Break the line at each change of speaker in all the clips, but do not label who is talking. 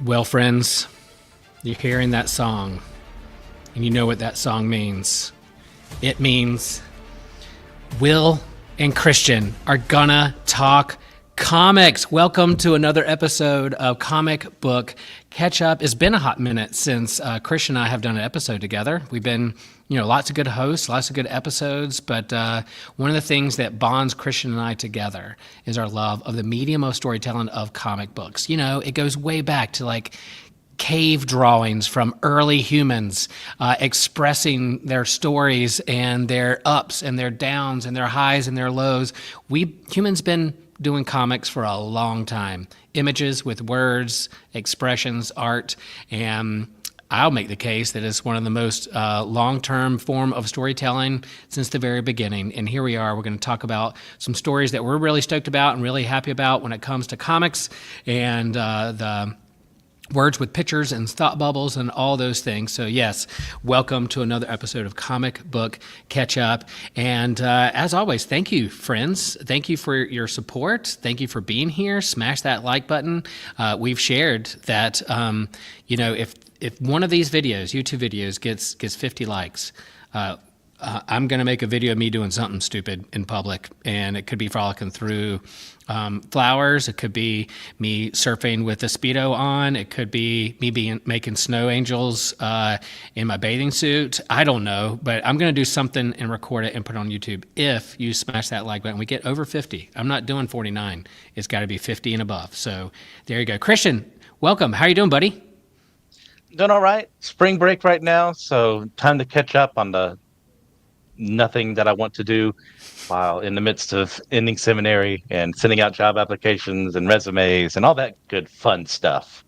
Well, friends, you're hearing that song, and you know what that song means. It means Will and Christian are gonna talk comics. Welcome to another episode of Comic Book Ketchup. It's been a hot minute since Christian and I have done an episode together. We've been, lots of good hosts, lots of good episodes, but one of the things that bonds Christian and I together is our love of the medium of storytelling of comic books. It goes way back to like cave drawings from early humans expressing their stories and their ups and their downs and their highs and their lows. We humans been doing comics for a long time. Images with words, expressions, art, and I'll make the case that it's one of the most long-term form of storytelling since the very beginning. And here we are. We're going to talk about some stories that we're really stoked about and really happy about when it comes to comics and the words with pictures and thought bubbles and all those things. So yes, welcome to another episode of Comic Book Ketchup. And as always, thank you, friends. Thank you for your support. Thank you for being here. Smash that like button. We've shared that, if one of these videos, YouTube videos, gets 50 likes, I'm going to make a video of me doing something stupid in public, and it could be frolicking through flowers. It could be me surfing with a Speedo on. It could be me making snow angels in my bathing suit. I don't know, but I'm going to do something and record it and put it on YouTube. If you smash that like button, we get over 50. I'm not doing 49. It's got to be 50 and above. So there you go. Christian, welcome. How are you doing, buddy?
Doing all right. Spring break right now, so time to catch up on the nothing that I want to do while in the midst of ending seminary and sending out job applications and resumes and all that good fun stuff.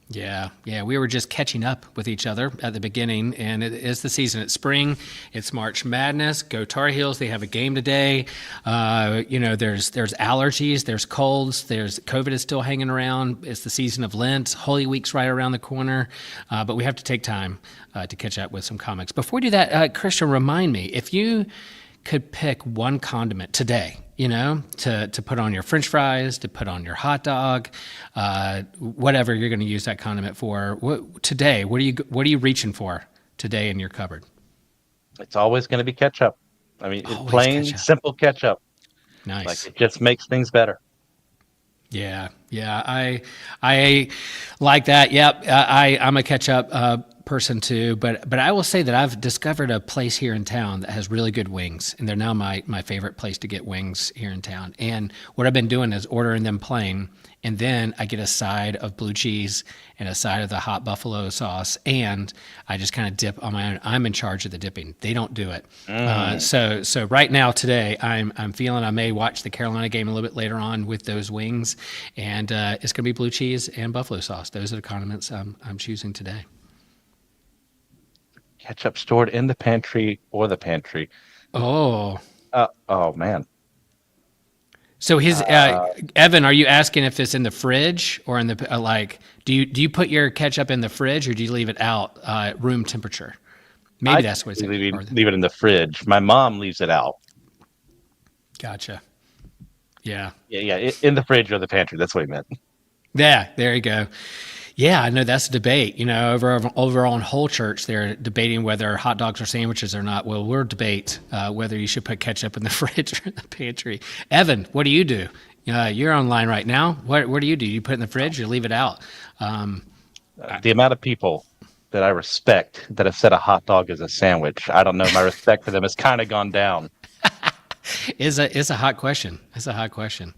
Yeah. We were just catching up with each other at the beginning, and it is the season. It's spring. It's March Madness. Go Tar Heels. They have a game today. There's allergies. There's colds. There's COVID is still hanging around. It's the season of Lent. Holy Week's right around the corner. But we have to take time to catch up with some comics. Before we do that, Christian, remind me, if you could pick one condiment today, to put on your French fries, to put on your hot dog, whatever you're going to use that condiment for. Today, what are you reaching for today in your cupboard?
It's always going to be ketchup. I mean,
Always
plain,
ketchup.
simple ketchup.
Nice.
Like it just makes things better.
Yeah. I like that. Yep. I'm a ketchup person too, but I will say that I've discovered a place here in town that has really good wings, and they're now my favorite place to get wings here in town. And what I've been doing is ordering them plain, and then I get a side of blue cheese and a side of the hot buffalo sauce, and I just kind of dip on my own. I'm in charge of the dipping. They don't do it. So right now today, I'm feeling I may watch the Carolina game a little bit later on with those wings, and it's going to be blue cheese and buffalo sauce. Those are the condiments I'm choosing today.
Ketchup stored in the pantry or the pantry.
Oh.
Oh man.
So Evan, are you asking if it's in the fridge or in the do you put your ketchup in the fridge or do you leave it out room temperature? Maybe that's what it's
leave it in the fridge. My mom leaves it out.
Gotcha. Yeah.
Yeah, in the fridge or the pantry. That's what he meant.
Yeah, there you go. Yeah, I know that's a debate. Over on Whole Church, they're debating whether hot dogs are sandwiches or not. Well, we'll debate whether you should put ketchup in the fridge or in the pantry. Evan, what do you do? You're online right now. What do? You put it in the fridge or leave it out?
The amount of people that I respect that have said a hot dog is a sandwich, I don't know. My respect for them has kind of gone down.
It's a hot question. It's a hot question.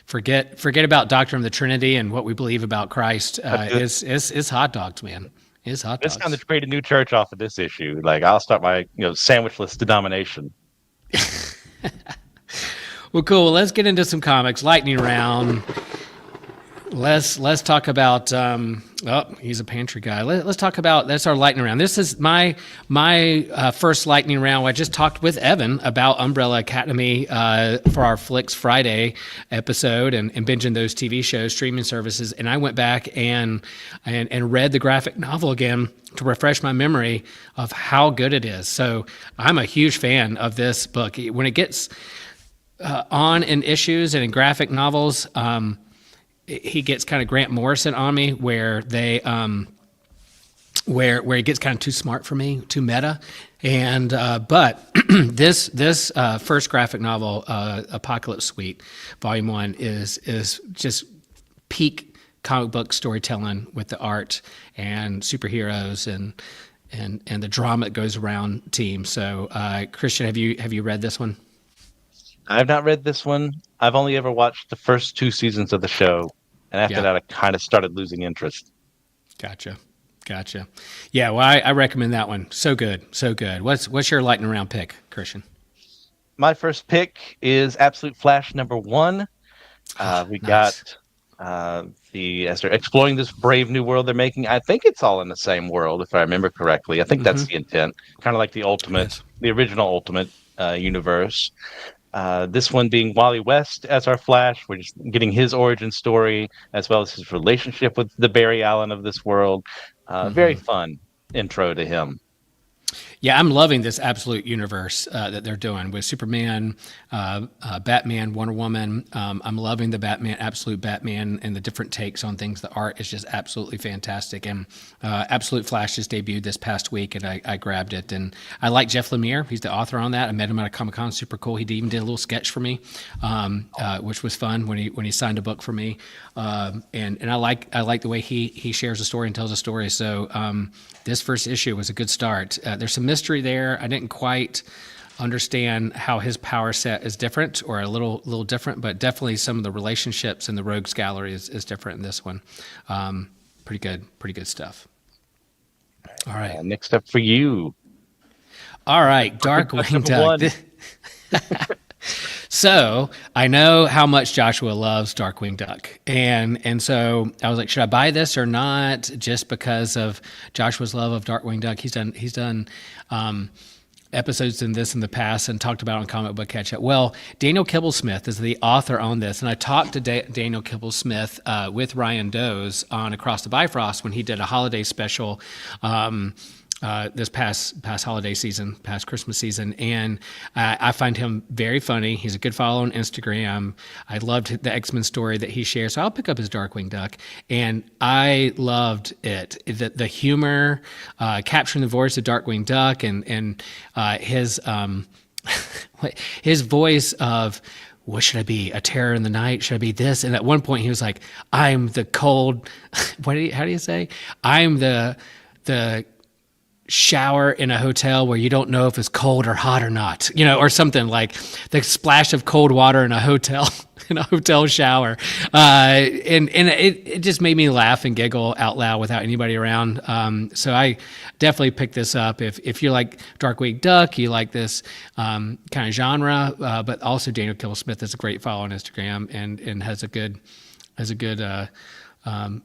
Forget about Doctrine of the Trinity and what we believe about Christ. It's hot dogs, man. It's hot dogs.
It's time to create a new church off of this issue. Like I'll start my sandwichless denomination.
Well, cool. Well, let's get into some comics. Lightning round. Let's talk about. He's a pantry guy. Let's talk about. That's our lightning round. This is my first lightning round. I just talked with Evan about Umbrella Academy for our Flicks Friday episode and binging those TV shows, streaming services. And I went back and read the graphic novel again to refresh my memory of how good it is. So I'm a huge fan of this book. When it gets on in issues and in graphic novels. he gets kind of Grant Morrison on me, where they where it gets kind of too smart for me, too meta. And but this first graphic novel, Apocalypse Suite, Volume One, is just peak comic book storytelling with the art and superheroes and the drama that goes around team. So, Christian, have you read this one?
I've not read this one. I've only ever watched the first two seasons of the show, and after
Yeah,
that, I kind of started losing interest.
gotcha, gotcha. Yeah, well, I recommend that one. So good, so good. What's your lightning round pick, Christian?
My first pick is Absolute Flash number one. We got
Nice.
as they're exploring this brave new world they're making. I think it's all in the same world, if I remember correctly. I think that's the intent, kind of like
It is.
the original Ultimate universe. This one being Wally West as our Flash. We're just getting his origin story as well as his relationship with the Barry Allen of this world. Very fun intro to him.
Yeah, I'm loving this absolute universe that they're doing with Superman, Batman, Wonder Woman. I'm loving the Batman, absolute Batman, and the different takes on things. The art is just absolutely fantastic. And Absolute Flash just debuted this past week, and I grabbed it. And I like Jeff Lemire. He's the author on that. I met him at a Comic Con. Super cool. He even did a little sketch for me, which was fun when he signed a book for me. And I like the way he shares a story and tells a story. So this first issue was a good start. There's some mystery there. I didn't quite understand how his power set is different, or a little different, but definitely some of the relationships in the Rogues Gallery is different in this one. Pretty good stuff. All right,
Next up for you,
all right, Darkwing
number
Duck.
one.
So I know how much Joshua loves Darkwing Duck, and so I was like, should I buy this or not? Just because of Joshua's love of Darkwing Duck, he's done episodes in this in the past and talked about on Comic Book Ketchup. Well, Daniel Kibblesmith is the author on this, and I talked to Daniel Kibblesmith with Ryan Doze on Across the Bifrost when he did a holiday special. This past holiday season, past Christmas season, and I find him very funny. He's a good follow on Instagram. I loved the X-Men story that he shared, so I'll pick up his Darkwing Duck, and I loved it. The humor, capturing the voice of Darkwing Duck, and his his voice of, what should I be? A terror in the night? Should I be this? And at one point he was like, I'm the cold, how do you say? I'm the shower in a hotel where you don't know if it's cold or hot or not, or something like the splash of cold water in a hotel, in a hotel shower. And it just made me laugh and giggle out loud without anybody around. So I definitely picked this up. If you like Darkwing Duck, you like this kind of genre, but also Daniel Kibblesmith is a great follow on Instagram and has a good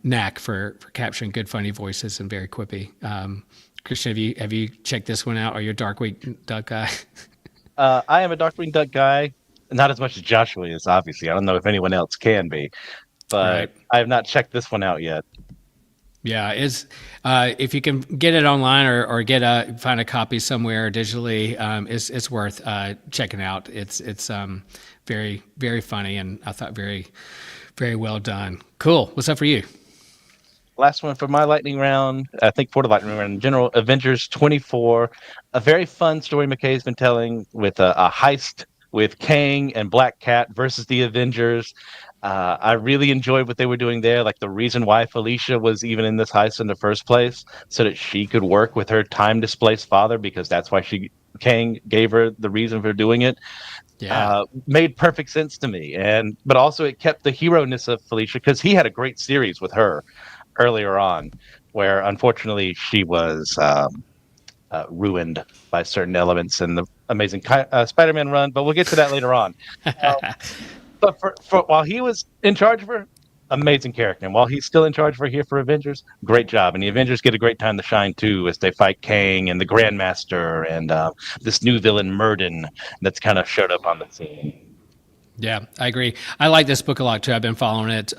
knack for capturing good, funny voices and very quippy. Christian, have you checked this one out? Are you a Darkwing Duck guy?
I am a Darkwing Duck guy, not as much as Joshua is. Obviously, I don't know if anyone else can be,
Right.
but I have not checked this one out yet.
Yeah, is if you can get it online or find a copy somewhere digitally, it's worth checking out. It's very very funny, and I thought very very well done. Cool. What's up for you?
Last one for my lightning round. I think for the lightning round in general, Avengers 24, a very fun story McKay's been telling with a heist with Kang and Black Cat versus the Avengers. I really enjoyed what they were doing there. Like the reason why Felicia was even in this heist in the first place, so that she could work with her time displaced father, because that's why Kang gave her the reason for doing it.
Yeah.
Made perfect sense to me, but also it kept the hero ness of Felicia, because he had a great series with her earlier on, where unfortunately she was ruined by certain elements in the Amazing Spider-Man run. But we'll get to that later on. Uh, but for while he was in charge of her, amazing character, and while he's still in charge of her here for Avengers, great job. And the Avengers get a great time to shine too, as they fight Kang and the Grandmaster and this new villain Murden that's kind of showed up on the scene.
Yeah, I agree. I like this book a lot too. I've been following it.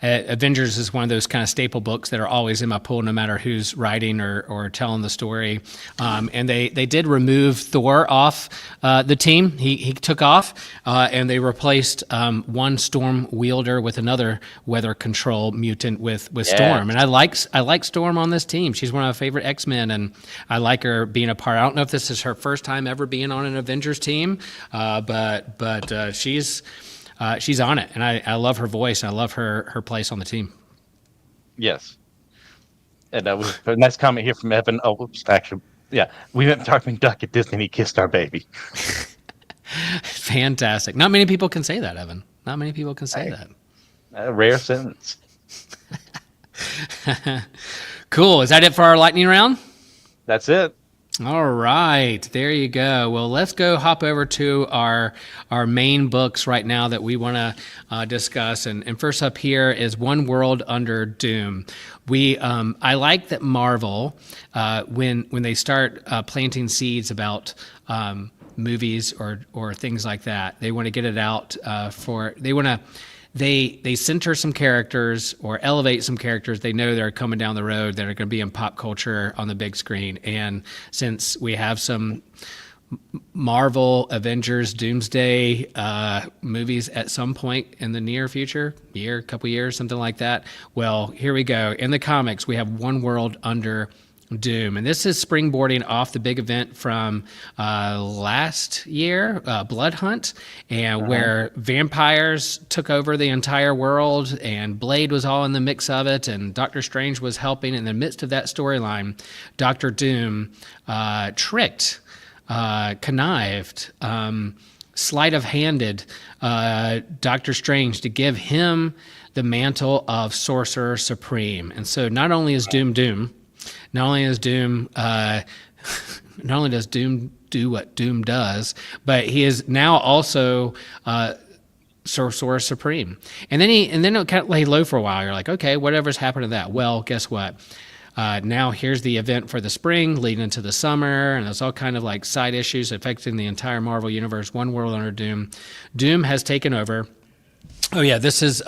Avengers is one of those kind of staple books that are always in my pool, no matter who's writing or telling the story. And they did remove Thor off the team. He took off, and they replaced one Storm wielder with another weather control mutant with
Yeah.
Storm. And I like Storm on this team. She's one of my favorite X-Men, and I like her being a part. I don't know if this is her first time ever being on an Avengers team, but she's on it, and I love her voice. And I love her place on the team.
Yes. And was a nice comment here from Evan. Oh, whoops, actually, yeah, we went to Darkwing Duck at Disney. And he kissed our baby.
Fantastic. Not many people can say that, Evan. Not many people can say
Hey,
that.
a rare sentence.
Cool. Is that it for our lightning round?
That's it.
All right, there you go. Well, let's go hop over to our main books right now that we want to discuss. And first up here is One World Under Doom. I like that Marvel, when they start planting seeds about movies or things like that, they want to get it out they center some characters or elevate some characters they know that are coming down the road that are going to be in pop culture on the big screen. And since we have some Marvel, Avengers, Doomsday movies at some point in the near future, couple years, something like that, well, here we go. In the comics, we have One World Under Doom, and this is springboarding off the big event from last year, Blood Hunt, and where vampires took over the entire world, and Blade was all in the mix of it, and Doctor Strange was helping. In the midst of that storyline, Doctor Doom tricked, connived, sleight of handed Doctor Strange to give him the mantle of Sorcerer Supreme. And so not only is Doom, not only does Doom do what Doom does, but he is now also Sorcerer Supreme. And then it kind of lay low for a while. You're like, okay, whatever's happened to that. Well, guess what? Now here's the event for the spring leading into the summer, and there's all kind of like side issues affecting the entire Marvel universe. One World Under Doom. Doom has taken over. Oh yeah, this is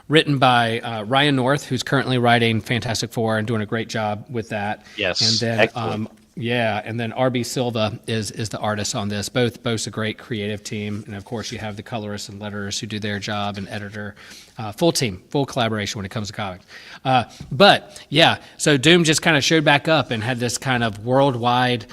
written by Ryan North, who's currently writing Fantastic Four and doing a great job with that.
Yes,
and then
excellent.
and then RB Silva is the artist on this. Both a great creative team, and of course you have the colorists and letterers who do their job, and editor, full team, full collaboration when it comes to comics. But yeah, so Doom just kind of showed back up and had this kind of worldwide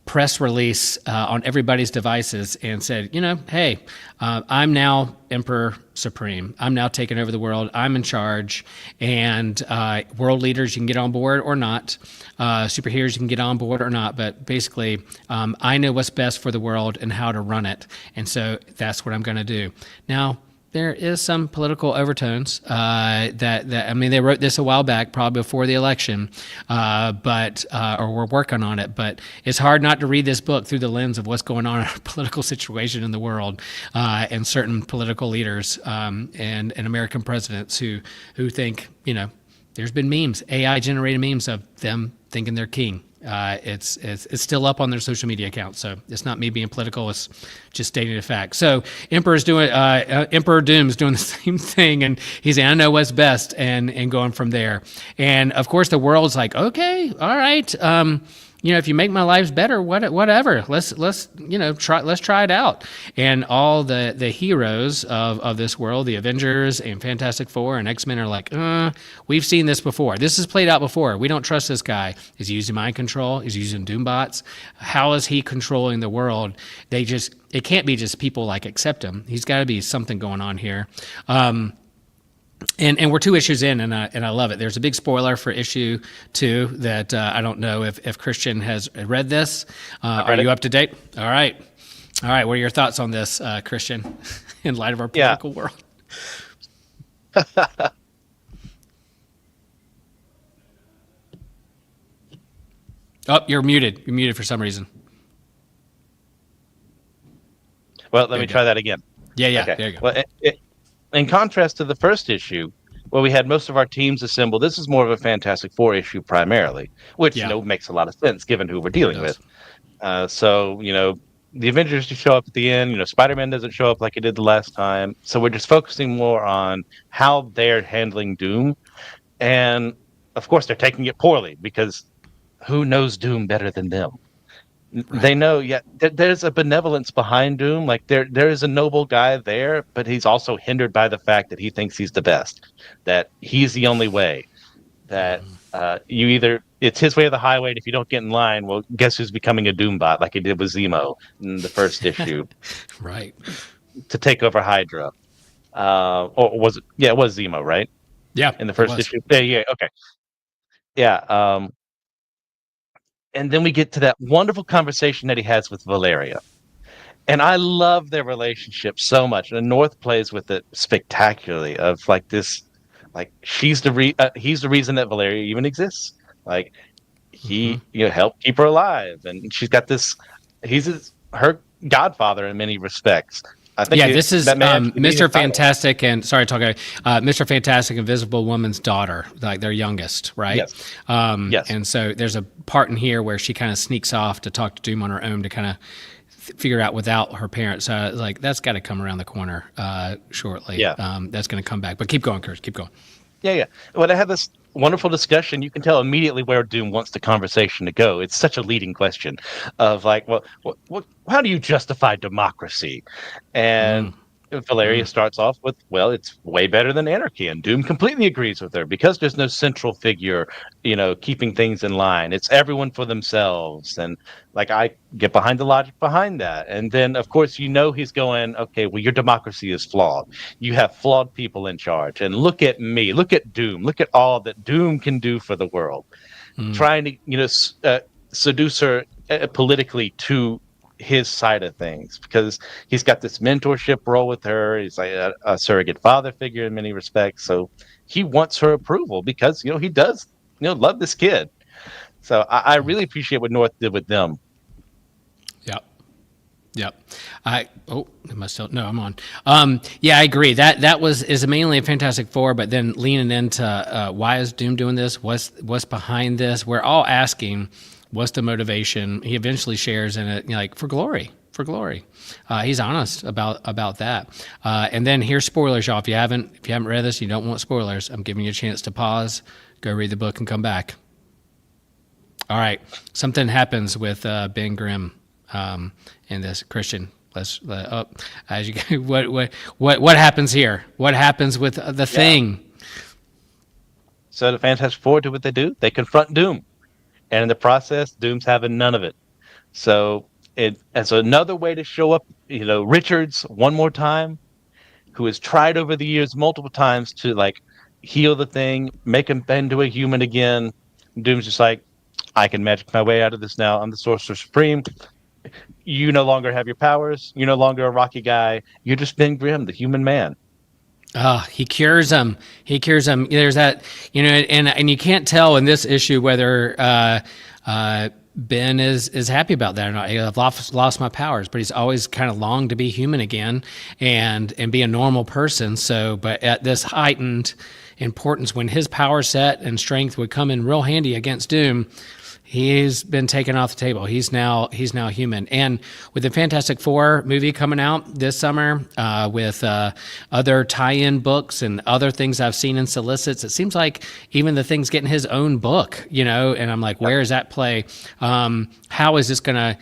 press release on everybody's devices and said, hey, I'm now Emperor Supreme. I'm now taking over the world. I'm in charge. And world leaders, you can get on board or not. Superheroes, you can get on board or not. But basically, I know what's best for the world and how to run it. And so that's what I'm going to do. Now, there is some political overtones that I mean, they wrote this a while back, probably before the election, but we're working on it. But it's hard not to read this book through the lens of what's going on in our political situation in the world, and certain political leaders and American presidents who think, there's been memes, AI generated memes of them thinking they're king. It's still up on their social media account, so it's not me being political. It's just stating a fact. So Emperor Doom's doing the same thing, and he's saying, "I know what's best," and going from there. And of course, the world's like, "Okay, all right, if you make my lives better, whatever. Let's try it out." And all the heroes of this world, the Avengers and Fantastic Four and X-Men, are like, we've seen this before. This has played out before. We don't trust this guy. Is he using mind control? Is he using Doombots? How is he controlling the world? It can't be just people like accept him. He's got to be something going on here. And we're 2 issues in, and I love it. There's a big spoiler for issue 2 that I don't know if Christian has read this. Are you up to date? All right. What are your thoughts on this, Christian, in light of our political world? Oh, you're muted. You're muted for some reason.
Well, let me try that again.
Yeah.
Okay.
There you go.
Well, in contrast to the first issue, where we had most of our teams assembled, this is more of a Fantastic Four issue primarily, which makes a lot of sense given who we're dealing with. So the Avengers just show up at the end. Spider-Man doesn't show up like he did the last time. So we're just focusing more on how they're handling Doom. And of course, they're taking it poorly because who knows Doom better than them?
Right.
They know, yeah, there's a benevolence behind Doom. Like there is a noble guy there, but he's also hindered by the fact that he thinks he's the best, that he's the only way, that you either it's his way or the highway. And if you don't get in line, well, guess who's becoming a Doombot like he did with Zemo in the first issue
Right.
to take over Hydra. Or was it? Yeah, it was Zemo, right?
Yeah,
In the
it
first
was.
issue. Yeah, yeah, okay, yeah. And then we get to that wonderful conversation that he has with Valeria. And I love their relationship so much. And North plays with it spectacularly. Of like this, like he's the reason that Valeria even exists. Like
Hmm.
he, helped keep her alive, and she's got this. Her godfather in many respects. I think
Yeah, this is
that may actually be his
Mr.
title.
Fantastic and sorry, talking Mr. Fantastic, Invisible Woman's daughter, like their youngest, right?
Yes, yes,
And so there's a part in here where she kind of sneaks off to talk to Doom on her own to kind of figure out without her parents. Like that's got to come around the corner shortly.
yeah.
That's going to come back. But keep going, Kurt. Keep going.
Yeah, yeah. When I had this wonderful discussion, you can tell immediately where Doom wants the conversation to go. It's such a leading question of like, well, how do you justify democracy? And Valeria starts off with, well, it's way better than anarchy. And Doom completely agrees with her because there's no central figure, keeping things in line. It's everyone for themselves. And like, I get behind the logic behind that. And then, of course, he's going, okay, well, your democracy is flawed. You have flawed people in charge. And look at me, look at Doom, look at all that Doom can do for the world. Trying to, seduce her politically to his side of things because he's got this mentorship role with her. He's like a surrogate father figure in many respects. So he wants her approval because, he does, love this kid. So I really appreciate what North did with them.
Yep. Yep. Am I still? No, I'm on. Yeah, I agree. That is mainly a Fantastic Four, but then leaning into why is Doom doing this? What's behind this? We're all asking, what's the motivation? He eventually shares in it, like for glory, for glory. He's honest about that. And then here's spoilers, y'all. If you haven't read this, you don't want spoilers. I'm giving you a chance to pause, go read the book, and come back. All right, something happens with Ben Grimm in this Christian. Let's as you what happens here? What happens with the
Yeah.
thing?
So the Fantastic Four do what they do. They confront Doom. And in the process, Doom's having none of it. So it as another way to show up, Richards one more time, who has tried over the years multiple times to like heal the thing, make him into a human again. Doom's just like, I can magic my way out of this now. I'm the Sorcerer Supreme. You no longer have your powers. You're no longer a Rocky guy. You're just Ben Grimm, the human man.
He cures them. He cures them. There's that, and you can't tell in this issue whether Ben is happy about that or not. I've lost my powers, but he's always kind of longed to be human again and be a normal person. So, but at this heightened importance, when his power set and strength would come in real handy against Doom, he's been taken off the table. He's now human. And with the Fantastic Four movie coming out this summer, with other tie-in books and other things I've seen in solicits, it seems like even the thing's getting his own book. And I'm like, where is that play? How is this gonna?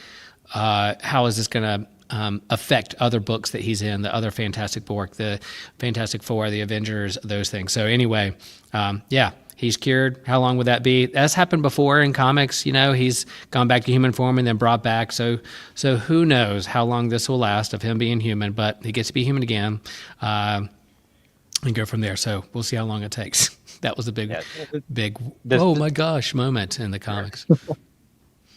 Affect other books that he's in, the other Fantastic Four, the Fantastic Four, the Avengers, those things. So anyway, yeah, he's cured. How long would that be? That's happened before in comics. He's gone back to human form and then brought back. So who knows how long this will last of him being human? But he gets to be human again, and go from there. So we'll see how long it takes. That was a
Yeah.
big,
There's,
oh my gosh moment in the comics.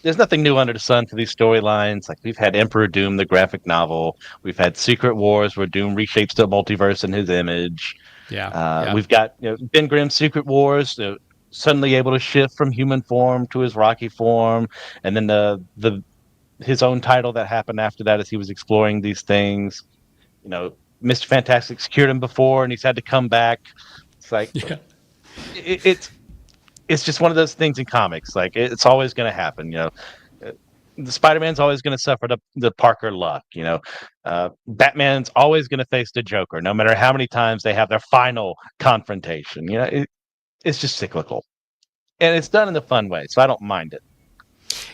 there's nothing new under the sun to these storylines. Like we've had Emperor Doom, the graphic novel. We've had Secret Wars, where Doom reshapes the multiverse in his image.
Yeah, yeah,
We've got Ben Grimm's Secret Wars, suddenly able to shift from human form to his Rocky form, and then the his own title that happened after that as he was exploring these things. Mr. Fantastic secured him before, and he's had to come back. It's like
yeah.
it's just one of those things in comics. Like it's always going to happen. the Spider-Man's always going to suffer the Parker luck. Batman's always going to face the Joker, no matter how many times they have their final confrontation. It's just cyclical, and it's done in a fun way, so I don't mind it.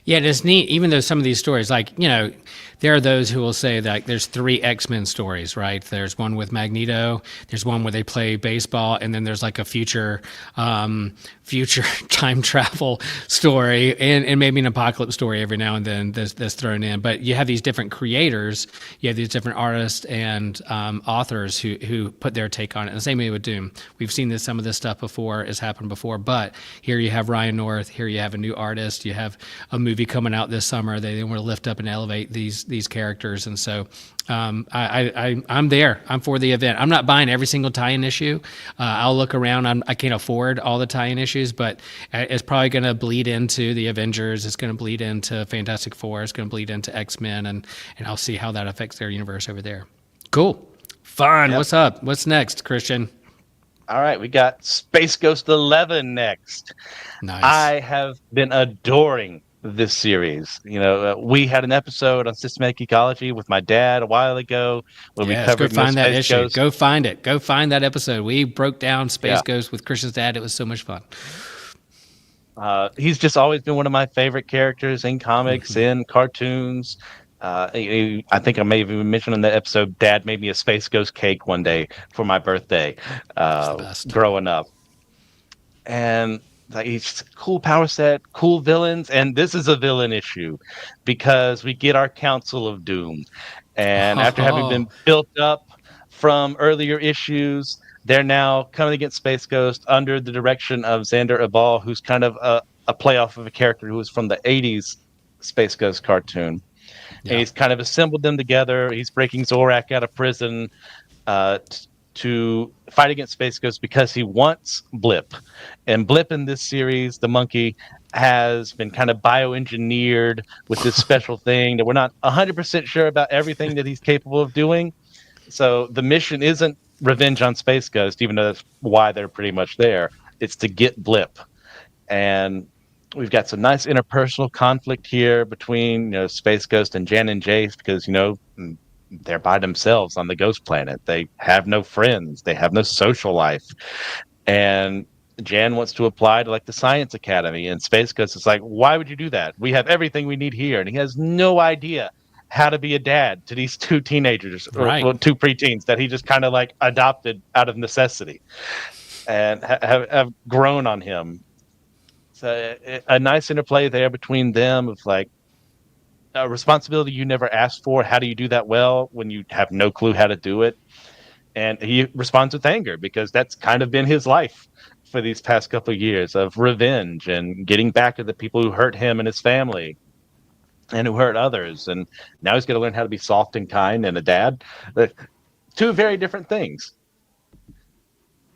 Yeah, it's neat. Even though some of these stories, like, there are those who will say that there's three X-Men stories, right? There's one with Magneto, there's one where they play baseball, and then there's like a future time travel story, and maybe an apocalypse story every now and then that's thrown in. But you have these different creators, you have these different artists and authors who put their take on it. And the same way with Doom. We've seen some of this stuff before, has happened before, but here you have Ryan North, here you have a new artist, you have a movie coming out this summer. They want to lift up and elevate these characters, and so I'm there. I'm for the event. I'm not buying every single tie-in issue. I'll look around. I can't afford all the tie-in issues, but it's probably going to bleed into the Avengers. It's going to bleed into Fantastic Four. It's going to bleed into X-Men, and I'll see how that affects their universe over there. Cool, fun.
Yep.
What's up? What's next, Christian?
All right, we got Space Ghost 11 next.
Nice.
I have been adoring this series. We had an episode on systematic ecology with my dad a while ago when we covered
go find that
Space
issue.
Ghost.
Go find it. Go find that episode. We broke down Space
Yeah.
Ghost with Christian's dad. It was so much fun.
He's just always been one of my favorite characters in comics, in cartoons. I think I may have even mentioned in the episode, Dad made me a Space Ghost cake one day for my birthday growing up. And like, he's cool power set, cool villains, and this is a villain issue because we get our Council of Doom. And after having been built up from earlier issues, they're now coming against Space Ghost under the direction of Xander Abal, who's kind of a playoff of a character who was from the 80s Space Ghost cartoon. Yeah. And he's kind of assembled them together. He's breaking Zorak out of prison to fight against Space Ghost because he wants Blip. And Blip in this series, the monkey, has been kind of bioengineered with this special thing that we're not 100% sure about everything that he's capable of doing. So the mission isn't revenge on Space Ghost, even though that's why they're pretty much there. It's to get Blip. And we've got some nice interpersonal conflict here between Space Ghost and Jan and Jace because they're by themselves on the ghost planet. They have no friends. They have no social life. And Jan wants to apply to like the Science Academy, and Space Ghost is like, why would you do that? We have everything we need here. And he has no idea how to be a dad to these two teenagers,
right.
or two preteens that he just kind of like adopted out of necessity and have grown on him. So a nice interplay there between them of like, a responsibility you never asked for. How do you do that well when you have no clue how to do it? And he responds with anger because that's kind of been his life for these past couple of years of revenge and getting back at the people who hurt him and his family and who hurt others. And now he's going to learn how to be soft and kind and a dad. Two very different things.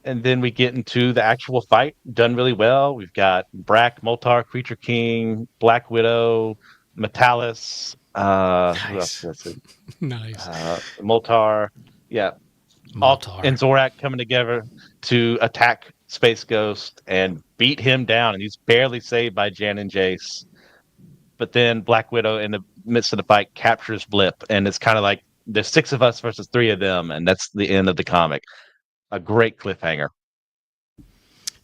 And then we get into the actual fight, done really well. We've got Brack, Moltar, Creature King, Black Widow, Metalis,
nice. Nice.
Moltar,
Moltar.
And Zorak coming together to attack Space Ghost and beat him down, and he's barely saved by Jan and Jace. But then Black Widow, in the midst of the fight, captures Blip, and it's kind of like there's 6 of us versus 3 of them, and that's the end of the comic. A great cliffhanger.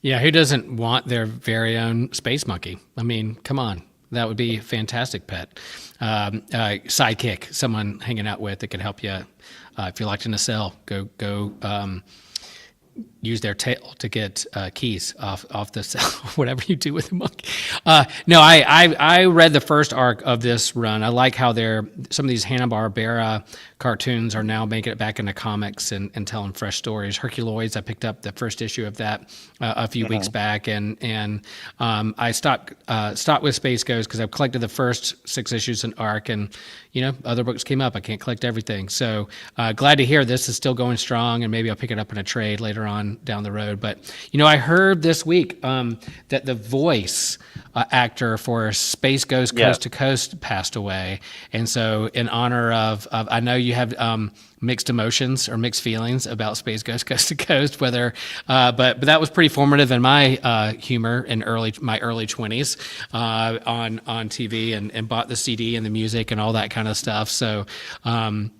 Yeah, who doesn't want their very own space monkey? I mean, come on. That would be a fantastic pet. Sidekick, someone hanging out with that could help you. If you're locked in a cell, go use their tail to get keys off the cell, whatever you do with the monkey. No, I read the first arc of this run. I like how some of these Hanna-Barbera cartoons are now making it back into comics and telling fresh stories. Herculoids, I picked up the first issue of that a few weeks back, and I stopped with Space Ghost because I've collected the first 6 issues in arc, and other books came up. I can't collect everything, so glad to hear this is still going strong, and maybe I'll pick it up in a trade later on down the road. But I heard this week that the voice actor for Space Ghost Coast to Coast passed away, and so in honor of I know you have mixed emotions or mixed feelings about Space Ghost Coast to Coast. Whether, but that was pretty formative in my humor in my early 20s on TV, and bought the CD and the music and all that kind of stuff. So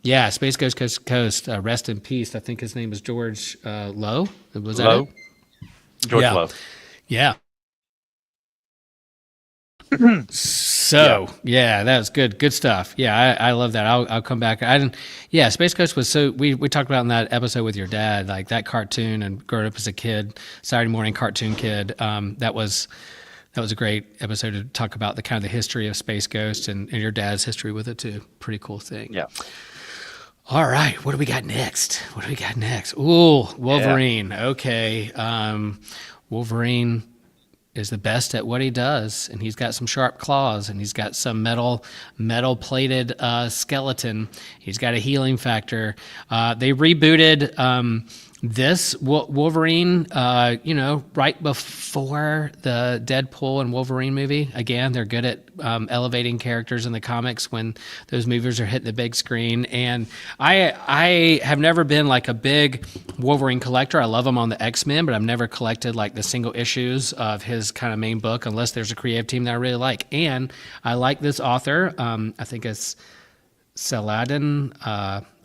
yeah, Space Ghost Coast to Coast. Rest in peace. I think his name is George Lowe. Was that it?
Low, George
Yeah,
Low.
yeah.
Yeah,
So yeah, that was good stuff. Yeah, I love that. I'll come back. I didn't. Yeah, Space Ghost was so we talked about in that episode with your dad, like that cartoon and growing up as a kid, Saturday morning cartoon kid. That was a great episode to talk about the kind of the history of Space Ghost and your dad's history with it too. Pretty cool thing.
yeah,
All right, what do we got next? What do we got next? Ooh,
yeah.
Wolverine. Okay, Wolverine is the best at what he does, and he's got some sharp claws, and he's got some metal plated skeleton. He's got a healing factor. They rebooted this Wolverine, right before the Deadpool and Wolverine movie. Again, they're good at elevating characters in the comics when those movies are hitting the big screen. And I have never been like a big Wolverine collector. I love him on the X-Men, but I've never collected like the single issues of his kind of main book unless there's a creative team that I really like. And I like this author. I think it's Saladin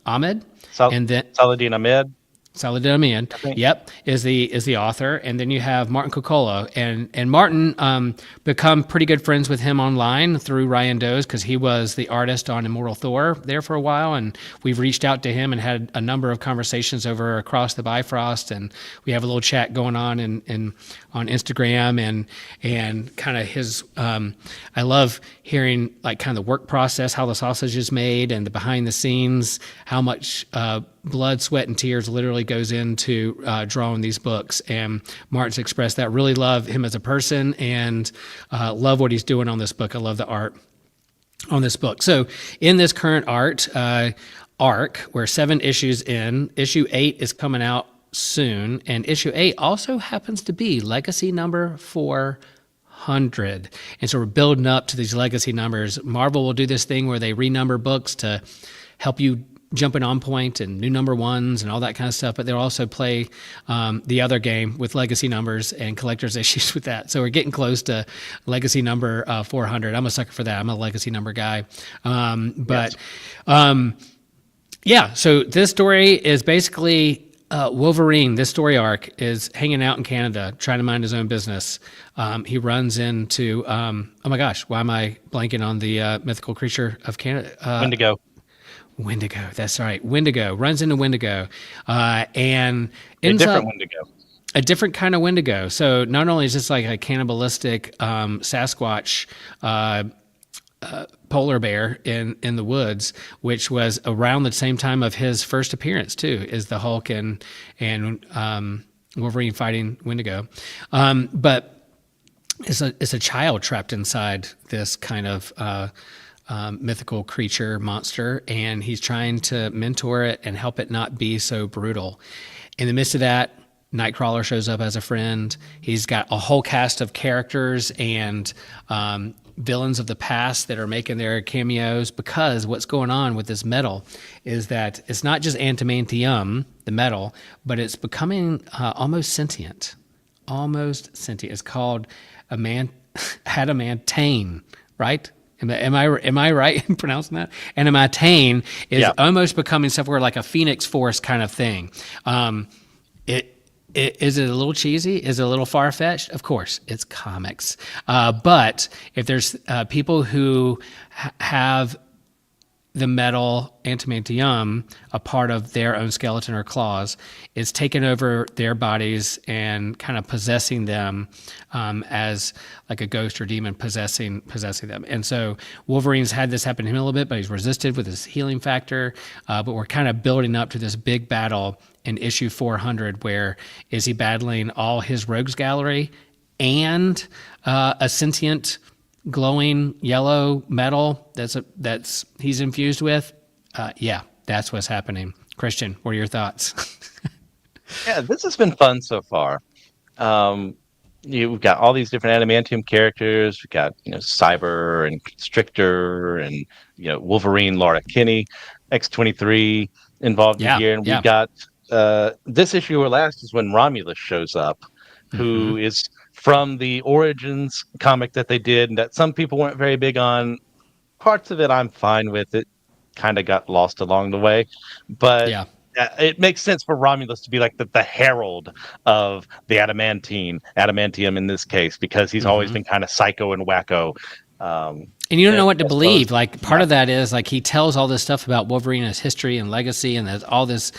Ahmed. And then
Saladin Ahmed,
Saladin Ahmed,
I think.
yep, is the author, and then you have Martin Coccolo, and Martin become pretty good friends with him online through Ryan Doe's because he was the artist on Immortal Thor there for a while, and we've reached out to him and had a number of conversations over across the Bifrost, and we have a little chat going on in on Instagram, and kind of his. I love hearing like kind of the work process, how the sausage is made, and the behind the scenes, how much blood, sweat, and tears literally goes into drawing these books. And Martin's expressed that. Really love him as a person, and love what he's doing on this book. I love the art on this book. So in this current arc, we're 7 issues in. Issue 8 is coming out soon, and issue 8 also happens to be legacy number 400. And so we're building up to these legacy numbers. Marvel will do this thing where they renumber books to help you jumping on point and new number ones and all that kind of stuff, but they'll also play the other game with legacy numbers and collector's issues with that. So we're getting close to legacy number 400. I'm a sucker for that. I'm a legacy number guy. Yeah, so this story is basically Wolverine. This story arc is hanging out in Canada, trying to mind his own business. He runs into, oh my gosh, why am I blanking on the mythical creature of Canada?
Wendigo.
Wendigo, that's right. Wendigo runs into Wendigo, and
A
ends
different
up
Wendigo.
a different kind of Wendigo. So not only is this like a cannibalistic Sasquatch polar bear in the woods, which was around the same time of his first appearance too, is the Hulk and Wolverine fighting Wendigo, but it's a child trapped inside this kind of mythical creature monster, and he's trying to mentor it and help it not be so brutal. In the midst of that, Nightcrawler shows up as a friend. He's got a whole cast of characters and villains of the past that are making their cameos, because what's going on with this metal is that it's not just adamantium, the metal, but it's becoming almost sentient. Almost sentient. It's called adamantane, right? Am I right in pronouncing that? Adamantane is almost becoming somewhere like a Phoenix Force kind of thing. Is it a little cheesy? Is it a little far-fetched? Of course, it's comics. But if there's people who have the metal adamantium a part of their own skeleton or claws, it's taken over their bodies and kind of possessing them as like a ghost or demon possessing them. And so Wolverine's had this happen to him a little bit, but he's resisted with his healing factor. But we're kind of building up to this big battle in issue 400, where is he battling all his rogues gallery and a sentient glowing yellow metal that's he's infused with. Yeah, that's what's happening. Christian, what are your thoughts?
Yeah, this has been fun so far. You've got all these different adamantium characters. We've got Cyber and Constrictor and Wolverine, Laura Kinney, X-23, involved in
Yeah,
here, and we've
yeah.
got this issue or last is when Romulus shows up,
Hmm.
who is from the Origins comic that they did, and that some people weren't very big on. Parts of it I'm fine with. It kind of got lost along the way, but
Yeah.
it makes sense for Romulus to be like the herald of the adamantium in this case, because he's always
Hmm.
been kind of psycho and wacko. Um,
And you don't know what to
as well as
believe. Like part
not.
of that is like he tells all this stuff about Wolverine and his history and legacy, and there's all this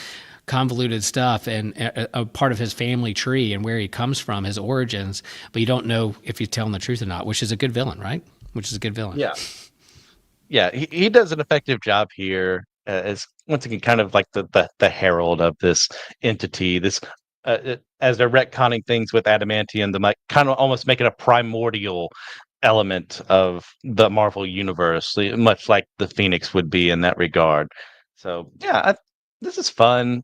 convoluted stuff and a part of his family tree and where he comes from, his origins. But you don't know if he's telling the truth or not, which is a good villain, right? Which is a good villain.
Yeah, yeah, he does an effective job here as once again kind of like the herald of this entity. This as they're retconning things with adamantium, the like kind of almost make it a primordial element of the Marvel universe, much like the Phoenix would be in that regard. So yeah, this is fun.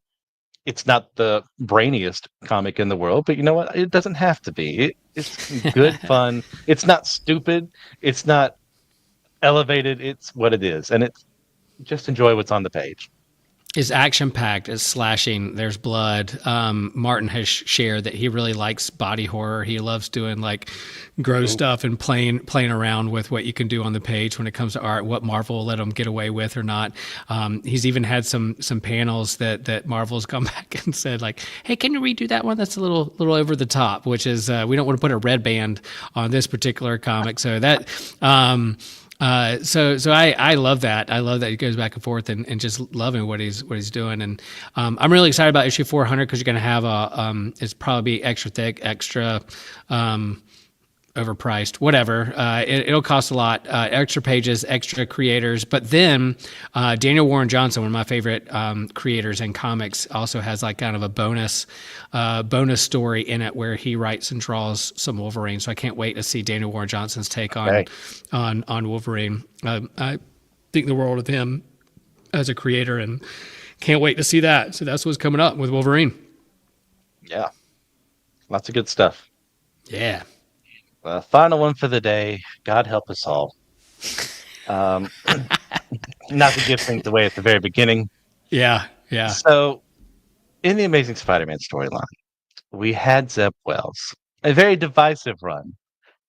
It's not the brainiest comic in the world, but you know what? It doesn't have to be. It's good fun. It's not stupid. It's not elevated. It's what it is, and it's just enjoy what's on the page.
Is action packed. It's slashing. There's blood. Martin has shared that he really likes body horror. He loves doing like gross
Ooh,
stuff and playing around with what you can do on the page when it comes to art. What Marvel will let him get away with or not. He's even had some panels that Marvel's come back and said like, "Hey, can you redo that one? That's a little over the top." Which is we don't want to put a red band on this particular comic. So that. So I love that. I love that he goes back and forth and just loving what he's doing. And I'm really excited about issue 400 because you're going to have it's probably be extra thick, extra overpriced, whatever. It'll cost a lot. Extra pages, extra creators. But then Daniel Warren Johnson, one of my favorite creators in comics, also has like kind of a bonus story in it where he writes and draws some Wolverine. So I can't wait to see Daniel Warren Johnson's take
okay.
on Wolverine. I think the world of him as a creator and can't wait to see that. So that's what's coming up with Wolverine.
Yeah, lots of good stuff.
Yeah.
Final one for the day. God help us all. Um, not to give things away at the very beginning.
Yeah. Yeah.
So, in the Amazing Spider-Man storyline, we had Zeb Wells, a very divisive run.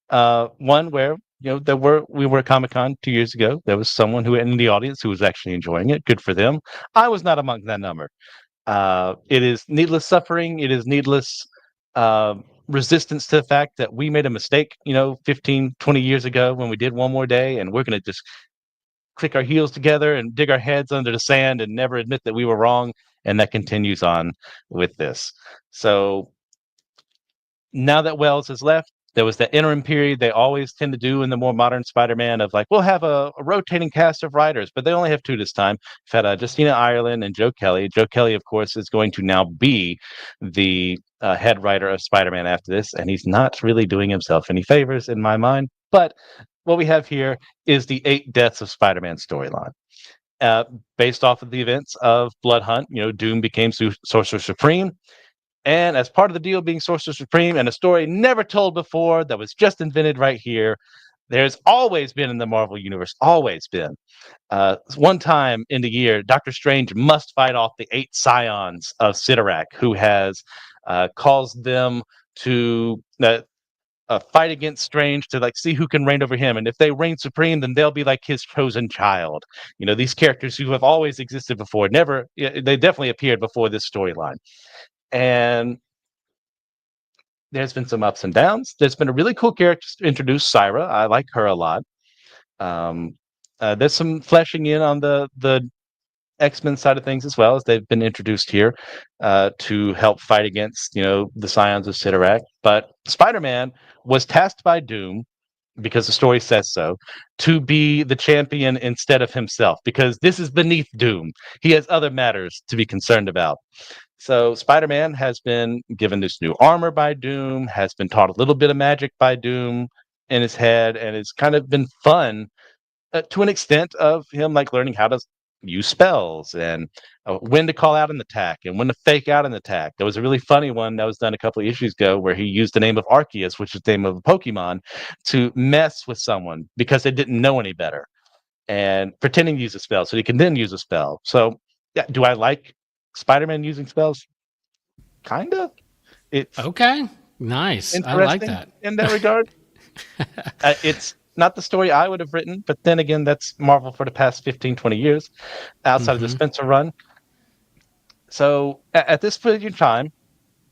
One where we were at Comic-Con 2 years ago. There was someone who in the audience who was actually enjoying it. Good for them. I was not among that number. It is needless suffering. It is needless uh, resistance to the fact that we made a mistake, 15, 20 years ago when we did One More Day, and we're going to just click our heels together and dig our heads under the sand and never admit that we were wrong. And that continues on with this. So now that Wells has left, there was that interim period they always tend to do in the more modern Spider-Man of like, we'll have a rotating cast of writers, but they only have two this time. We've had Justina Ireland and Joe Kelly. Joe Kelly, of course, is going to now be the head writer of Spider-Man after this, and he's not really doing himself any favors in my mind. But what we have here is the 8 Deaths of Spider-Man storyline. Uh, Based off of the events of Blood Hunt, Doom became Sorcerer Supreme. And as part of the deal being Sorcerer Supreme and a story never told before that was just invented right here, there's always been in the Marvel Universe, always been. One time in the year, Doctor Strange must fight off the 8 Scions of Sidorak, who has caused them to fight against Strange to like see who can reign over him. And if they reign supreme, then they'll be like his chosen child. These characters who have always existed before, never, they definitely appeared before this storyline. And there's been some ups and downs. There's been a really cool character introduced, Syra. I like her a lot. Um, there's some fleshing in on the X-Men side of things as well, as they've been introduced here to help fight against the Scions of Sidorak. But Spider-Man was tasked by Doom, because the story says so, to be the champion instead of himself, because this is beneath Doom. He has other matters to be concerned about. So Spider-Man has been given this new armor by Doom, has been taught a little bit of magic by Doom in his head, and it's kind of been fun to an extent of him like learning how to use spells and when to call out an attack and when to fake out an attack. There was a really funny one that was done a couple of issues ago where he used the name of Arceus, which is the name of a Pokemon, to mess with someone because they didn't know any better and pretending to use a spell so he can then use a spell. So Yeah, do I like Spider-Man using spells? Kinda. It's
Okay. Nice. I like
interesting
that.
in that regard. It's not the story I would have written, but then again, that's Marvel for the past 15, 20 years outside of the
Hmm.
Spencer run. So at this point in time,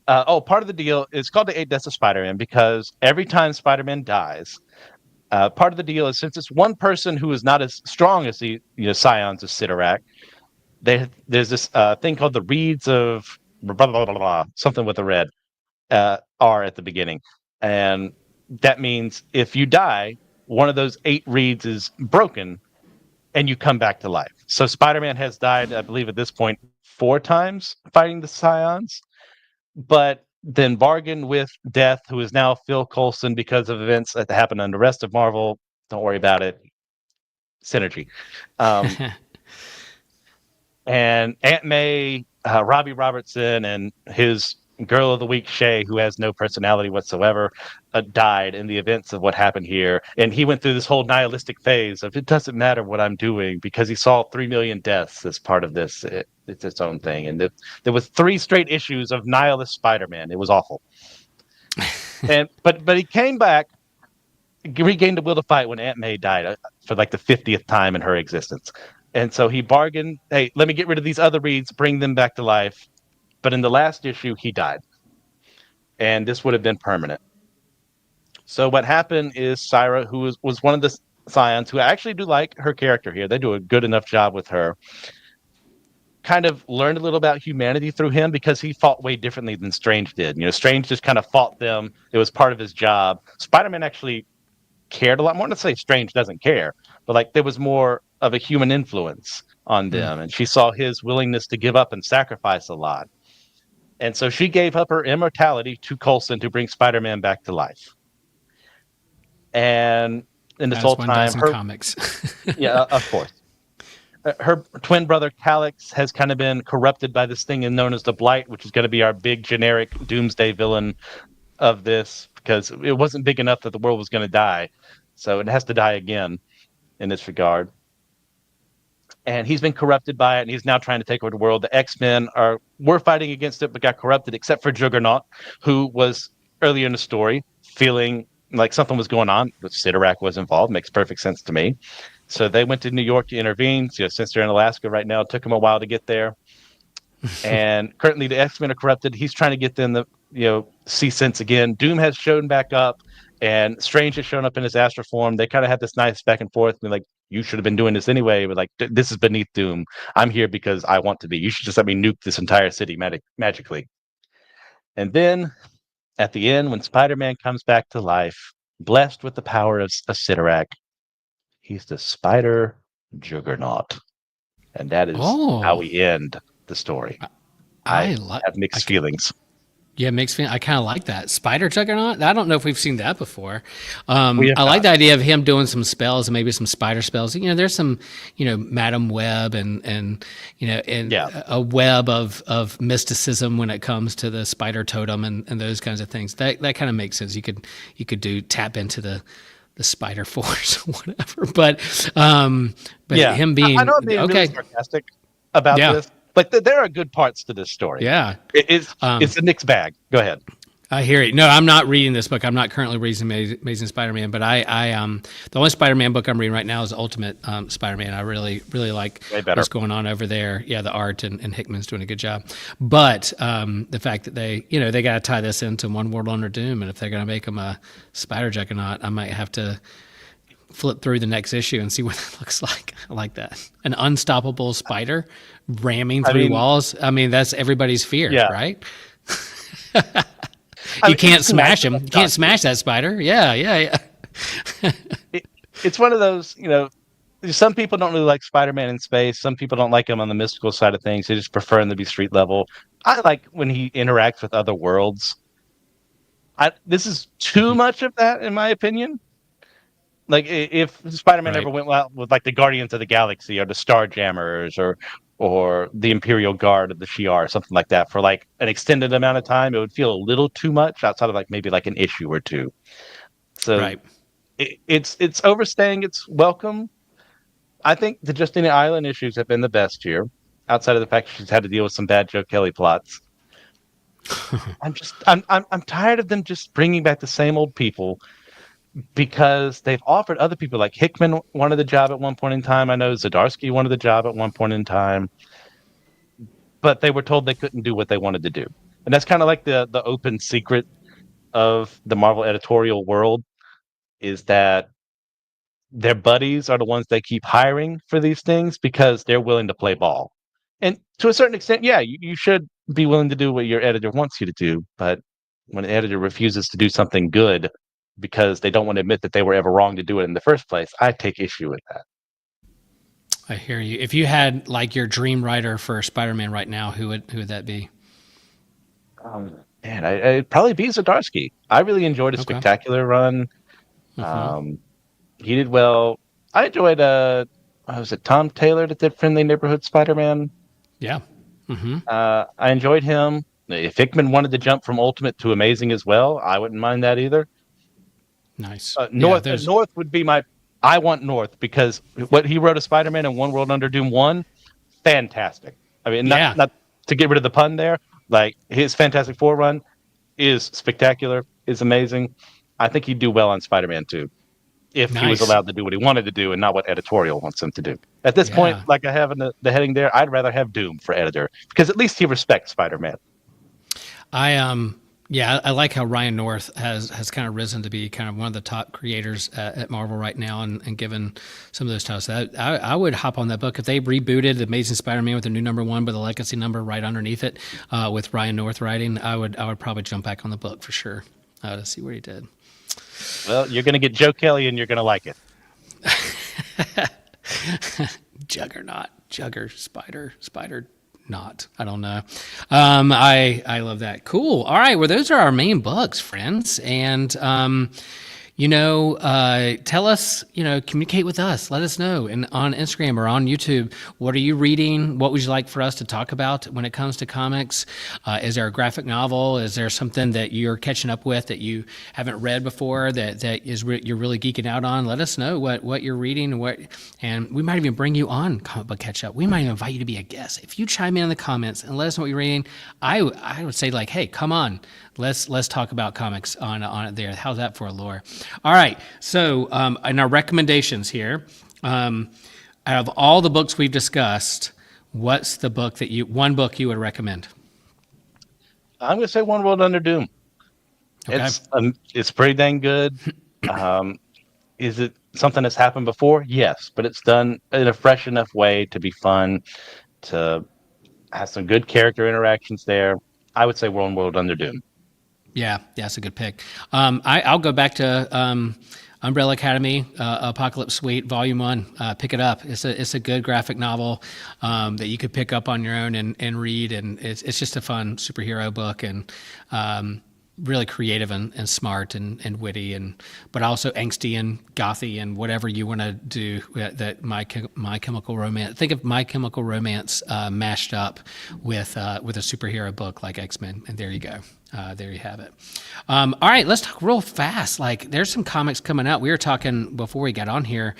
part of the deal is called the Eight Deaths of Spider-Man because every time Spider-Man dies, part of the deal is since it's one person who is not as strong as the scions of Sidorak, there's this thing called the Reeds of blah, blah, blah, blah, something with a red R at the beginning. And that means if you die, one of those eight reeds is broken and you come back to life. So Spider-Man has died, I believe, at this point, four times fighting the Scions, but then bargained with Death, who is now Phil Coulson because of events that happened on the rest of Marvel. Don't worry about it. Synergy. Um, and Aunt May, Robbie Robertson, and his girl of the week, Shay, who has no personality whatsoever, died in the events of what happened here. And he went through this whole nihilistic phase of it doesn't matter what I'm doing because he saw 3 million deaths as part of this. It's its own thing. And there was three straight issues of nihilist Spider-Man. It was awful. And but he came back, regained the will to fight when Aunt May died for like the 50th time in her existence. And so he bargained, hey, let me get rid of these other reads, bring them back to life. But in the last issue, he died. And this would have been permanent. So what happened is Syra, who was one of the Scions, who I actually do like her character here. They do a good enough job with her. Kind of learned a little about humanity through him because he fought way differently than Strange did. Strange just kind of fought them. It was part of his job. Spider-Man actually cared a lot more. Not to say Strange doesn't care, but like there was more of a human influence on
Mm.
them. And she saw his willingness to give up and sacrifice a lot. And so she gave up her immortality to Coulson to bring Spider-Man back to life. And in this
As
whole
one
time,
does in
her,
comics.
yeah, of course, her twin brother Calix has kind of been corrupted by this thing known as the Blight, which is going to be our big generic doomsday villain of this because it wasn't big enough that the world was going to die. So it has to die again in this regard. And he's been corrupted by it, and he's now trying to take over the world. The X-Men were fighting against it, but got corrupted, except for Juggernaut, who was earlier in the story feeling like something was going on, but Sidorak was involved. Makes perfect sense to me. So they went to New York to intervene. Since they're in Alaska right now, it took them a while to get there. And currently the X-Men are corrupted. He's trying to get them to see sense again. Doom has shown back up, and Strange has shown up in his astral form. They kind of have this nice back and forth, like, you should have been doing this anyway, but like, this is beneath Doom. I'm here because I want to be. You should just let me nuke this entire city magically. And then at the end, when Spider-Man comes back to life, blessed with the power of Sidorak, he's the Spider Juggernaut. And that is how
Oh,
we end the story. I
I like.
have mixed feelings.
Yeah, makes me. I kind of like that Spider Juggernaut. I don't know if we've seen that before.
We have
I like
not.
the idea of him doing some spells and maybe some spider spells. There's some, Madam Web and
Yeah.
a web of mysticism when it comes to the spider totem and those kinds of things. That kind of makes sense. You could do tap into the spider force or whatever. But
Yeah.
him
I know
being
I'm being really
okay.
sarcastic about
Yeah,
this, but there are good parts to this story.
yeah.
It's a mixed bag. Go ahead.
I hear it. No, I'm not reading this book. I'm not currently reading Amazing Spider-Man, but the only Spider-Man book I'm reading right now is Ultimate Spider-Man. I really, really like
Way better.
what's going on over there. Yeah, the art and Hickman's doing a good job. But the fact that they got to tie this into One World Under Doom, and if they're going to make him a Spider Juggernaut, I might have to flip through the next issue and see what that looks like. I like that. An unstoppable spider ramming
I
through
mean,
walls. I mean, that's everybody's fear,
yeah.
right?
I
You
mean,
can't
it's nice
smash him.
enough
You
not
can't
to.
smash that spider. Yeah, yeah, yeah.
It, it's one of those, some people don't really like Spider-Man in space. Some people don't like him on the mystical side of things. They just prefer him to be street level. I like when he interacts with other worlds. This is too much of that, in my opinion. Like if Spider-Man ever
Right.
went out with like the Guardians of the Galaxy or the Starjammers or the Imperial Guard of the Shi'ar or something like that for like an extended amount of time, it would feel a little too much outside of like maybe like an issue or two. So
Right.
it's overstaying its welcome. I think the Justina Island issues have been the best here. outside of the fact she's had to deal with some bad Joe Kelly plots. I'm tired of them just bringing back the same old people because they've offered other people like Hickman wanted the job at one point in time. I know Zdarsky wanted the job at one point in time, but they were told they couldn't do what they wanted to do. And that's kind of like the open secret of the Marvel editorial world is that their buddies are the ones they keep hiring for these things because they're willing to play ball. And to a certain extent, yeah, you should be willing to do what your editor wants you to do. But when an editor refuses to do something good because they don't want to admit that they were ever wrong to do it in the first place, I take issue with that.
I hear you. If you had like your dream writer for Spider-Man right now, who would that be?
Man, it'd probably be Zdarsky. I really enjoyed a
Okay.
spectacular run.
Hmm.
Um, he did well. I enjoyed was it Tom Taylor that did Friendly Neighborhood Spider-Man?
Yeah. Hmm.
I enjoyed him. If Hickman wanted to jump from Ultimate to Amazing as well, I wouldn't mind that either.
Nice. Yeah. There's.
North would be my. I want North because what he wrote of Spider-Man and One World Under Doom 1, fantastic. I mean,
Yeah.
not to get rid of the pun there. Like his Fantastic Four run is spectacular, is amazing. I think he'd do well on Spider-Man too if he was
Nice.
allowed to do what he wanted to do and not what editorial wants him to do. At this point,
Yeah.
like I have in the heading there, I'd rather have Doom for editor because at least he respects Spider-Man.
I. Yeah, I like how Ryan North has kind of risen to be kind of one of the top creators at Marvel right now, and given some of those titles. I would hop on that book if they rebooted Amazing Spider-Man with a new #1 with a legacy number right underneath it, with Ryan North writing. I would probably jump back on the book for sure to see what he did.
Well, you're going to get Joe Kelly and you're going to like it.
Juggernaut, spider, not. I don't know. I love that. Cool. All right. Well, those are our main books, friends, and tell us, communicate with us. Let us know, and on Instagram or on YouTube, what are you reading? What would you like for us to talk about when it comes to comics? Is there a graphic novel? Is there something that you're catching up with that you haven't read before you're really geeking out on? Let us know what you're reading and we might even bring you on Comic Book Catch Up. We might even invite you to be a guest. If you chime in the comments and let us know what you're reading, I would say like, hey, come on. Let's talk about comics on it there. How's that for a lore? All right. So in our recommendations here, out of all the books we've discussed, what's the book one book you would recommend?
I'm going to say One World Under Doom.
Okay.
It's pretty dang good. Um, is it something that's happened before? Yes, but it's done in a fresh enough way to be fun, to have some good character interactions there. I would say One World Under Doom.
Yeah, that's a good pick. I'll go back to Umbrella Academy, Apocalypse Suite, Volume 1. Pick it up. It's a good graphic novel that you could pick up on your own and read, and it's just a fun superhero book and really creative and smart and witty, but also angsty and gothy and whatever you want to do. That My Chemical Romance. Think of My Chemical Romance mashed up with a superhero book like X-Men, and there you go. There you have it. All right, let's talk real fast. Like, there's some comics coming out. We were talking before we got on here,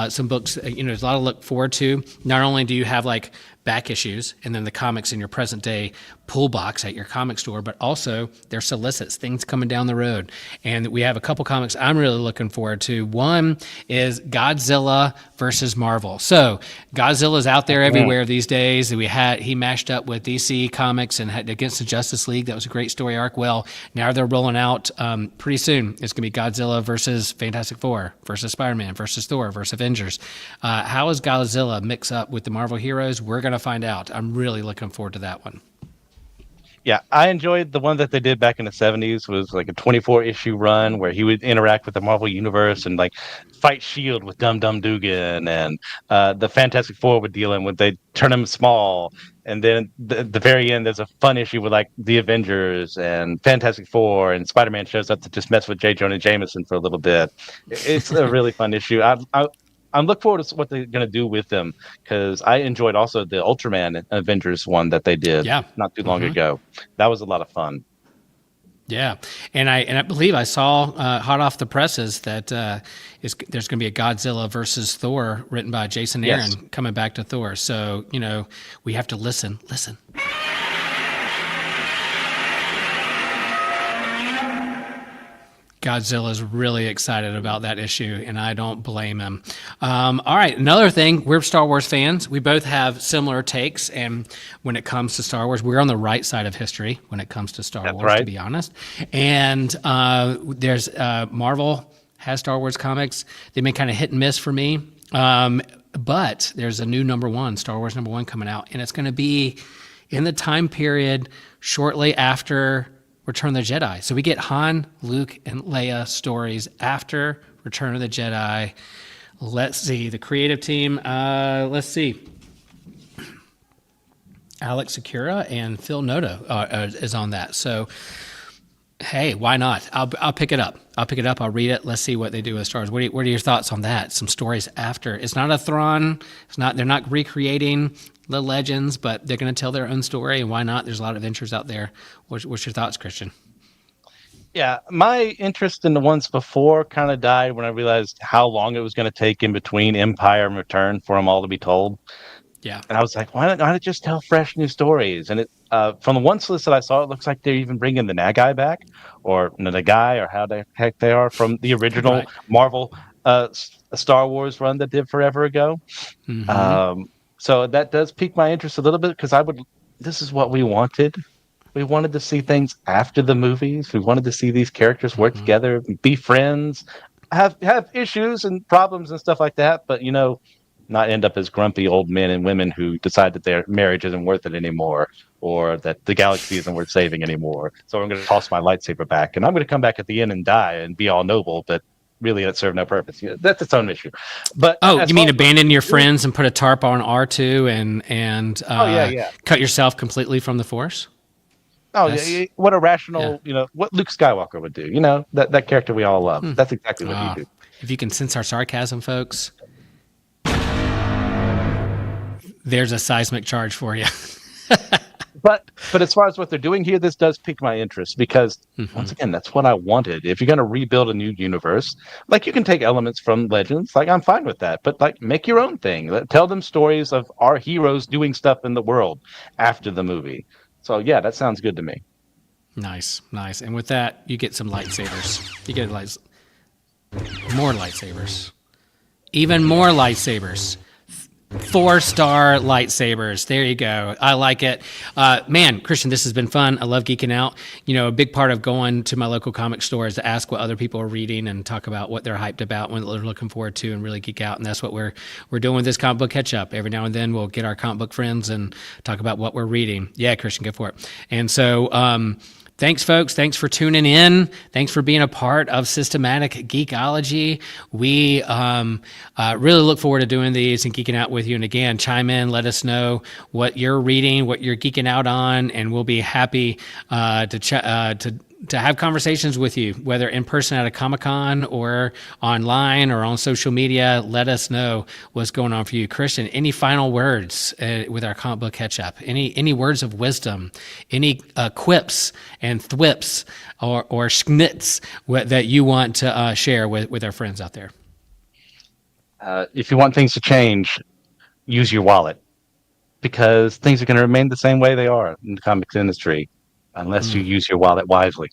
some books. There's a lot to look forward to. Not only do you have like back issues and then the comics in your present day pull box at your comic store, but also there's solicits, things coming down the road. And we have a couple comics I'm really looking forward to. One is Godzilla versus Marvel. So Godzilla's out there everywhere these days. He mashed up with DC Comics and had against the Justice League. That was a great story arc. Well, now they're rolling out pretty soon. It's going to be Godzilla versus Fantastic Four versus Spider-Man versus Thor versus Avengers. How does Godzilla mix up with the Marvel heroes? We're going to find out. I'm really looking forward to that one.
Yeah, I enjoyed the one that they did back in the 70s was like a 24 issue run where he would interact with the Marvel universe and like fight Shield with Dum Dum Dugan and the Fantastic Four would deal in when they turn him small. And then the very end, there's a fun issue with like the Avengers and Fantastic Four and Spider-Man shows up to just mess with J. Jonah Jameson for a little bit. It's a really fun issue. I'm looking forward to what they're going to do with them because I enjoyed also the Ultraman Avengers one that they did
Yeah.
not too long ago. That was a lot of fun.
Yeah, and I believe I saw hot off the presses that there's going to be a Godzilla versus Thor written by Jason
Yes.
Aaron coming back to Thor. So we have to listen. Godzilla's really excited about that issue, and I don't blame him. All right, another thing, we're Star Wars fans. We both have similar takes, and when it comes to Star Wars, we're on the right side of history when it comes to Star
That's
Wars, to
right.
be honest. And there's Marvel has Star Wars comics. They've been kind of hit and miss for me. But there's a new Star Wars number one coming out, and it's going to be in the time period shortly after Return of the Jedi. So we get Han, Luke, and Leia stories after Return of the Jedi. Let's see. The creative team, let's see. Alex Sakura and Phil Noto is on that. So, hey, why not? I'll pick it up. I'll read it. Let's see what they do with Star Wars. What are your thoughts on that? Some stories after. It's not a Thrawn. They're not recreating the legends, but they're going to tell their own story, and why not? There's a lot of adventures out there. What's your thoughts, Christian?
Yeah, my interest in the ones before kind of died when I realized how long it was going to take in between Empire and Return for them all to be told.
Yeah.
And I was like, why not just tell fresh new stories? And from the one list that I saw, it looks like they're even bringing the Nagai back, or the Nagai, or how the heck they are from the original
Right.
Marvel Star Wars run that did forever ago.
Mm-hmm.
So that does pique my interest a little bit because this is what we wanted. We wanted to see things after the movies. We wanted to see these characters work
Mm-hmm.
together, be friends, have issues and problems and stuff like that. But not end up as grumpy old men and women who decide that their marriage isn't worth it anymore, or that the galaxy isn't worth saving anymore. So I'm going to toss my lightsaber back, and I'm going to come back at the end and die and be all noble, but really it served no purpose. That's its own issue. But
Oh,
as
you
far
mean
as
abandon your friends and put a tarp on R2 and
oh yeah, yeah.
cut yourself completely from the Force?
Oh yeah,
That's
what a
yeah.
rational, what Luke Skywalker would do. That character we all love. That's exactly what he
Ah,
do.
if you can sense our sarcasm, folks, there's a seismic charge for you.
But as far as what they're doing here, this does pique my interest because once again, that's what I wanted. If you're going to rebuild a new universe, like you can take elements from Legends, like I'm fine with that, but like make your own thing. Tell them stories of our heroes doing stuff in the world after the movie. So yeah, that sounds good to me.
Nice. And with that, you get some lightsabers. You get more lightsabers. Even more lightsabers. 4-star lightsabers. There you go. I like it. Man, Christian, this has been fun. I love geeking out. A big part of going to my local comic store is to ask what other people are reading and talk about what they're hyped about, what they're looking forward to, and really geek out. And that's what we're doing with this comic book catch up. Every now and then we'll get our comic book friends and talk about what we're reading. Yeah, Christian, go for it. And so, thanks, folks. Thanks for tuning in. Thanks for being a part of Systematic Geekology. We really look forward to doing these and geeking out with you. And again, chime in, let us know what you're reading, what you're geeking out on, and we'll be happy to have conversations with you, whether in person at a Comic-Con or online or on social media. Let us know what's going on for you. Christian, any final words with our comic book catch up? Any words of wisdom? Any quips and thwips or schnits that you want to share with our friends out there?
If you want things to change, use your wallet because things are going to remain the same way they are in the comics industry unless you use your wallet wisely.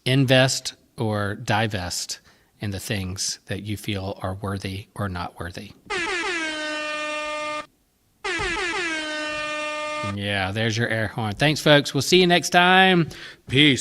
Invest or divest in the things that you feel are worthy or not worthy. Yeah, there's your air horn. Thanks, folks. We'll see you next time. Peace.